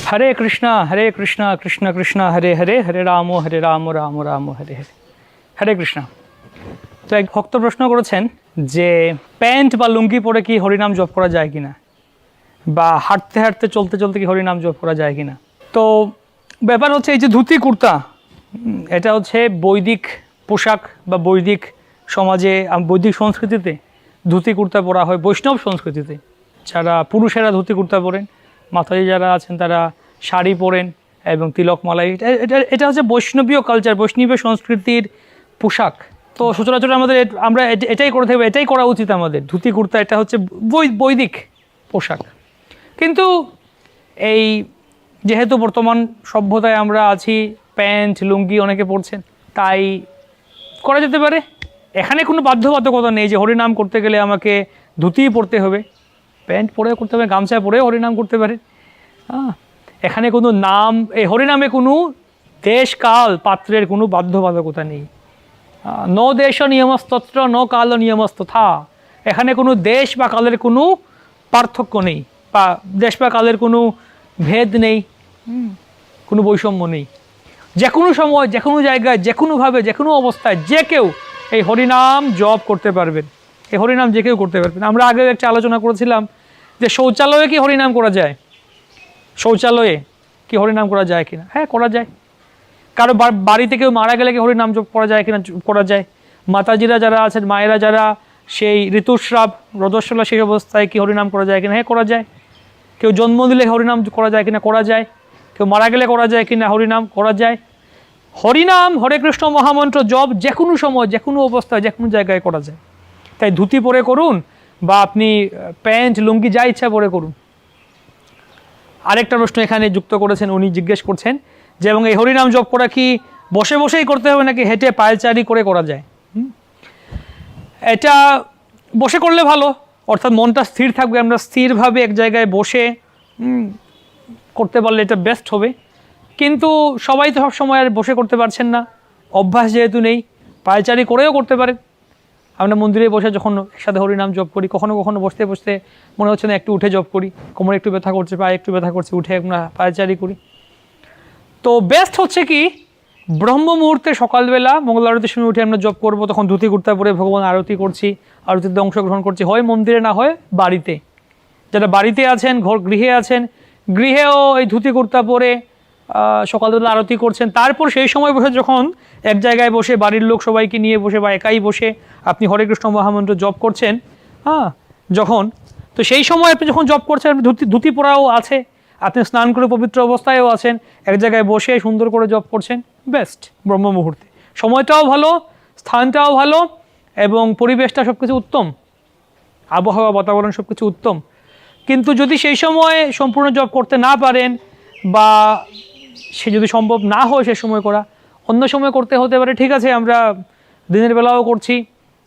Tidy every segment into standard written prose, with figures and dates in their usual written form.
হরে কৃষ্ণ কৃষ্ণ কৃষ্ণ হরে হরে, হরে রাম রাম রাম হরে হরে। হরে কৃষ্ণ। তো এক ভক্ত প্রশ্ন করেছেন যে প্যান্ট বা লুঙ্গি পরে কি হরিনাম জপ করা যায় কিনা, বা হাঁটতে হাঁটতে চলতে চলতে কি হরিনাম জপ করা যায় কিনা। তো ব্যাপার হচ্ছে এই যে ধুতি কুর্তা, এটা হচ্ছে বৈদিক পোশাক বা বৈদিক সমাজে, বৈদিক সংস্কৃতিতে ধুতি কুর্তা পরা হয়। বৈষ্ণব সংস্কৃতিতে যারা পুরুষেরা ধুতি কুর্তা পরেন, মাতাজি যারা আছেন তারা শাড়ি পরেন এবং তিলক মালাই। এটা হচ্ছে বৈষ্ণবীয় কালচার, বৈষ্ণবীয় সংস্কৃতির পোশাক। তো সচরাচর আমরা এটাই করে থাকবো, এটাই করা উচিত আমাদের। ধুতি কুর্তা এটা হচ্ছে বৈদিক পোশাক। কিন্তু এই যেহেতু বর্তমান সভ্যতায় আমরা আছি, প্যান্ট লুঙ্গি অনেকে পরছেন, তাই করা যেতে পারে। এখানে কোনো বাধ্যবাধকতা নেই যে হরিনাম করতে গেলে আমাকে ধুতিই পরতে হবে, প্যান্ট পরে করতে হবে, গামছা পরে হরিনাম করতে পারে। এখানে কোনো নাম, এই হরিনামে কোনো দেশ কাল পাত্রের কোনো বাধ্যবাধকতা নেই। ন দেশ নিয়মস্তত্র ন কাল নিয়মস্তথা। এখানে কোনো দেশ বা কালের কোনো পার্থক্য নেই, বা দেশ বা কালের কোনো ভেদ নেই, কোনো বৈষম্য নেই। যে কোনো সময়, যে কোনো জায়গায়, যে কোনোভাবে, যে কোনো অবস্থায় যে কেউ এই হরিনাম জপ করতে পারবেন। এই হরিনাম যে কেউ করতে পারবেন। আমরা আগে একটা আলোচনা করেছিলাম যে শৌচালয়ে কি হরিনাম করা যায়, শৌচালয়ে কি হরিনাম করা যায় কিনা। হ্যাঁ, করা যায়। কারো বাড়িতে কেউ মারা গেলে কি হরিনাম জপ করা যায় কিনা, করা যায়। মাতাজিরা যারা আছেন, মায়েরা যারা সেই ঋতুস্রাব রজস্বলা সেই অবস্থায় কি হরিনাম করা যায় কিনা, হ্যাঁ করা যায়। কেউ জন্ম দিলে হরিনাম করা যায় কিনা, করা যায়। কেউ মারা গেলে করা যায় কিনা হরিনাম, করা যায়। হরিনাম, হরে কৃষ্ণ মহামন্ত্র জপ যে কোনো সময়, যে কোনো অবস্থায়, যে কোনো জায়গায় করা যায়। তাই ধুতি পরে করুন বা আপনি প্যান্ট লুঙ্গি যা ইচ্ছা পরে করুন। আরেকটা প্রশ্ন এখানে যুক্ত করেছেন, উনি জিজ্ঞেস করছেন যে এবং এই হরিনাম জপ করা কি বসে বসেই করতে হবে নাকি হেঁটে পায়চারি করে করা যায়। এটা বসে করলে ভালো, অর্থাৎ মনটা স্থির থাকবে। আমরা স্থিরভাবে এক জায়গায় বসে করতে পারলে এটা বেস্ট হবে। কিন্তু সবাই তো সব সময় আর বসে করতে পারছেন না, অভ্যাস যেহেতু নেই। পায়চারি করেও করতে পারেন। আমরা মন্দিরে বসে যখন একসাথে হরিনাম জপ করি, কখনো কখনো বসতে বসতে মনে হচ্ছে না একটু উঠে জপ করি, কোমরে একটু ব্যথা করছে, পায়ে একটু ব্যথা করছে, উঠে আমরা পায়চারি করি। তো বেস্ট হচ্ছে কি ব্রহ্ম মুহূর্তে সকালবেলা মঙ্গল আরতির সময় উঠে আমরা জপ করবো, তখন ধুতি কুর্তা পরে ভগবান আরতি করছি, আরতিতে অংশগ্রহণ করছি, হয় মন্দিরে না হয় বাড়িতে। যারা বাড়িতে আছেন, গৃহে আছেন, গৃহেও এই ধুতি কুর্তা পরে সকালবেলা আরতি করছেন। তারপর সেই সময় বসে যখন এক জায়গায় বসে বাড়ির লোক সবাইকে নিয়ে বসে বা একাই বসে আপনি হরে কৃষ্ণ মহামন্ত্র জপ করছেন, যখন, তো সেই সময় আপনি যখন জপ করছেন, ধুতি পরাও আছে, আপনি স্নান করে পবিত্র অবস্থায়ও আছেন, এক জায়গায় বসে সুন্দর করে জপ করছেন, বেস্ট ব্রহ্ম মুহূর্তে। সময়টাও ভালো, স্থানটাও ভালো, এবং পরিবেশটা সব কিছু উত্তম, আবহাওয়া বাতাবরণ সব কিছু উত্তম। কিন্তু যদি সেই সময় সম্পূর্ণ জপ করতে না পারেন, বা সে যদি সম্ভব না হয় সে সময় করা, অন্য সময় করতে হতে পারে, ঠিক আছে। আমরা দিনের বেলাও করছি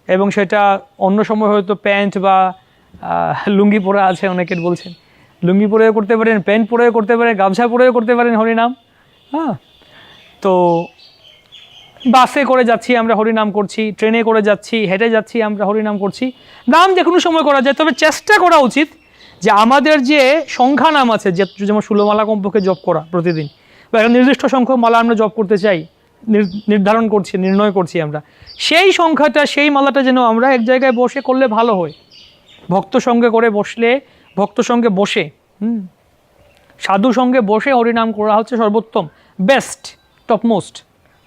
এবং সেটা অন্য সময় হয়তো প্যান্ট বা লুঙ্গি পরা আছে, অনেকের বলছেন লুঙ্গি পরেও করতে পারেন, প্যান্ট পরেও করতে পারেন, গামছা পরেও করতে পারেন হরিনাম। তো বাসে করে যাচ্ছি আমরা হরিনাম করছি, ট্রেনে করে যাচ্ছি, হেঁটে যাচ্ছি আমরা হরিনাম করছি। নাম যে কোনো সময় করা যায়, তবে চেষ্টা করা উচিত যে আমাদের যে সংখ্যা নাম আছে, যেমন 16 মালা কমপক্ষে জপ করা প্রতিদিন, বা একটা নির্দিষ্ট সংখ্যক মালা আমরা জপ করতে চাই, নির্ধারণ করছি, নির্ণয় করছি আমরা, সেই সংখ্যাটা, সেই মালাটা যেন আমরা এক জায়গায় বসে করলে ভালো হয়। ভক্ত সঙ্গে করে বসলে, ভক্ত সঙ্গে বসে, সাধু সঙ্গে বসে হরিনাম করা হচ্ছে সর্বোত্তম, বেস্ট, টপমোস্ট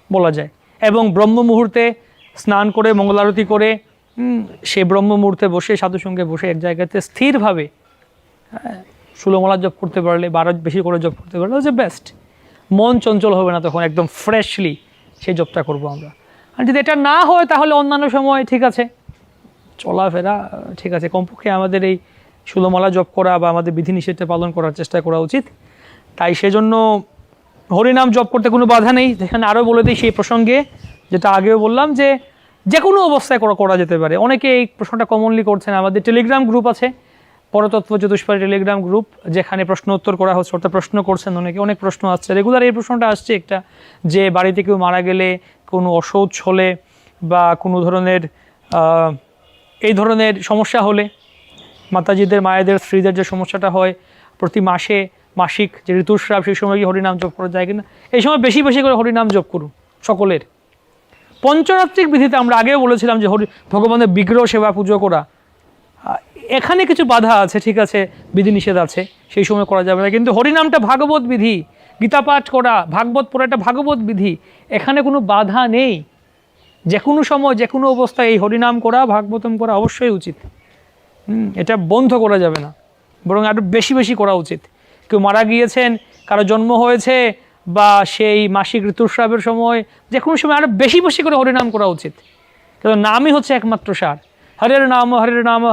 বলা যায়। এবং ব্রহ্ম মুহূর্তে স্নান করে মঙ্গলারতি করে সে ব্রহ্ম মুহূর্তে বসে সাধু সঙ্গে বসে এক জায়গাতে স্থিরভাবে 16 মালা জপ করতে পারলে, 12 বেশি করে জপ করতে পারলে হচ্ছে বেস্ট। মন চঞ্চল হবে না, তখন একদম ফ্রেশলি সেই জপটা করবো আমরা। আর যদি এটা না হয় তাহলে অন্যান্য সময় ঠিক আছে, চলাফেরা ঠিক আছে, কমপক্ষে আমাদের এই 16 মালা জপ করা বা আমাদের বিধিনিষেধটা পালন করার চেষ্টা করা উচিত। তাই সেজন্য হরিনাম জপ করতে কোনো বাধা নেই। যেখানে আরও বলে দিই সেই প্রসঙ্গে, যেটা আগেও বললাম, যে কোনো অবস্থায় করা যেতে পারে। অনেকে এই প্রশ্নটা কমনলি করছেন। আমাদের টেলিগ্রাম গ্রুপ আছে, পরতত্ত্ব চতুষ্পারী টেলিগ্রাম গ্রুপ, যেখানে প্রশ্ন উত্তর করা হচ্ছে, অর্থাৎ প্রশ্ন করছেন অনেকে, অনেক প্রশ্ন আসছে রেগুলার। এই প্রশ্নটা আসছে একটা, যে বাড়িতে কেউ মারা গেলে, কোনো অশৌচ হলে বা কোনো ধরনের এই ধরনের সমস্যা হলে মাতাজিদের, মায়েদের, স্ত্রীদের যে সমস্যাটা হয় প্রতি মাসে মাসিক যে ঋতুস্রাব, সেই সময় কি হরিনাম জপ করা যায় কিনা, এই সময় বেশি বেশি করে হরিনাম জপ করুন সকলের। পঞ্চরাত্রিক বিধিতে আমরা আগেও বলেছিলাম যে ভগবানের বিগ্রহ সেবা পুজো করা, এখানে কিছু বাধা আছে, ঠিক আছে, বিধিনিষেধ আছে, সেই সময় করা যাবে না। কিন্তু হরিনামটা ভাগবত বিধি, গীতা পাঠ করা, ভাগবত পড়া, এটা ভাগবত বিধি, এখানে কোনো বাধা নেই। যে কোনো সময় যে কোনো অবস্থায় এই হরিনাম করা, ভাগবতম করা অবশ্যই উচিত। এটা বন্ধ করা যাবে না, বরং আরও বেশি বেশি করা উচিত। কেউ মারা গিয়েছেন, কারো জন্ম হয়েছে, বা সেই মাসিক ঋতুস্রাবের সময়, যে কোনো সময় আরও বেশি বেশি করে হরিনাম করা উচিত। কারণ নামই হচ্ছে একমাত্র সার। হরের নাম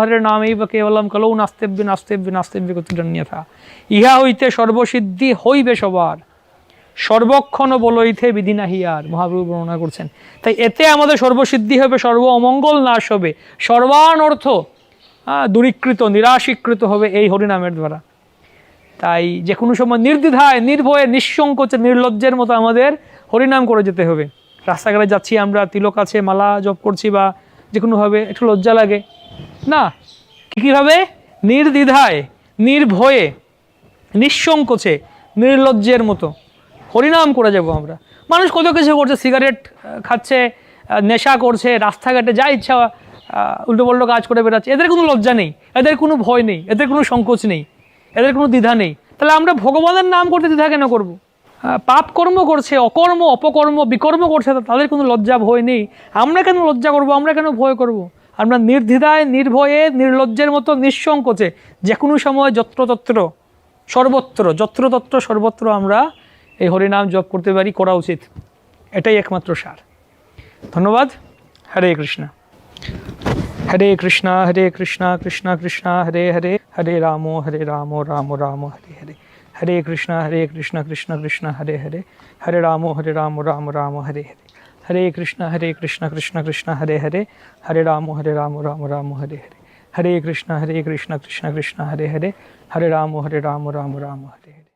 হরের নামেই বা কেবলম কলৌ নাস্তেব্য নাস্তেব্য নাস্তেব্য কতিরন্যথা, ইহা হইতে সর্বসিদ্ধি হইবে সবার, সর্বক্ষণ বলইতে বিধি নাহি আর, মহাপ্রভু বর্ণনা করছেন। তাই এতে আমাদের সর্বসিদ্ধি হবে, সর্ব অমঙ্গল নাশ হবে, সর্বানর্থ দূরীকৃত, নিরাশীকৃত হবে এই হরিনামের দ্বারা। তাই যে কোনো সময় নির্দ্বিধায়, নির্ভয়ে, নিঃসংকোচে, নির্লজ্জের মতো আমাদের হরিনাম করে যেতে হবে। রাস্তাঘাটে যাচ্ছি আমরা, তিলক আছে, মালা জপ করছি, বা যে কোনোভাবে একটু লজ্জা লাগে না, কীভাবে নির্দ্বিধায়, নির্ভয়ে, নিঃসংকোচে, নির্লজ্জের মতো হরিনাম করে যাব আমরা। মানুষ কত কিছু করছে, সিগারেট খাচ্ছে, নেশা করছে, রাস্তাঘাটে যা ইচ্ছা উল্টোপাল্টো কাজ করে বেড়াচ্ছে, এদের কোনো লজ্জা নেই, এদের কোনো ভয় নেই, এদের কোনো সংকোচ নেই, এদের কোনো দ্বিধা নেই। তাহলে আমরা ভগবানের নাম করতে দ্বিধা কেন করব? পাপ কর্ম করছে, অকর্ম, অপকর্ম, বিকর্ম করছে, তাদের কোনো লজ্জা ভয় নেই। আমরা কেন লজ্জা করব? আমরা কেন ভয় করব? আমরা নির্দ্বিধায়, নির্ভয়ে, নির্লজ্জের মতো, নিঃসংকোচে, যে কোনো সময় যত্রতত্র, সর্বত্র, যত্রতত্র, সর্বত্র আমরা এই হরিনাম জপ করতে পারি, করা উচিত। এটাই একমাত্র সার। ধন্যবাদ। হরে কৃষ্ণ। হরে কৃষ্ণ হরে কৃষ্ণ কৃষ্ণ কৃষ্ণ হরে হরে, হরে রাম রাম রাম হরে হরে, হরে কৃষ্ণ কৃষ্ণ কৃষ্ণ হরে হরে, হরে রাম রাম হরে হরে, হরে কৃষ্ণ কৃষ্ণ কৃষ্ণ হরে হরে, হরে রাম রাম হরে হরে, হরে কৃষ্ণ কৃষ্ণ কৃষ্ণ হরে হরে, হরে রাম রাম হরে হরে।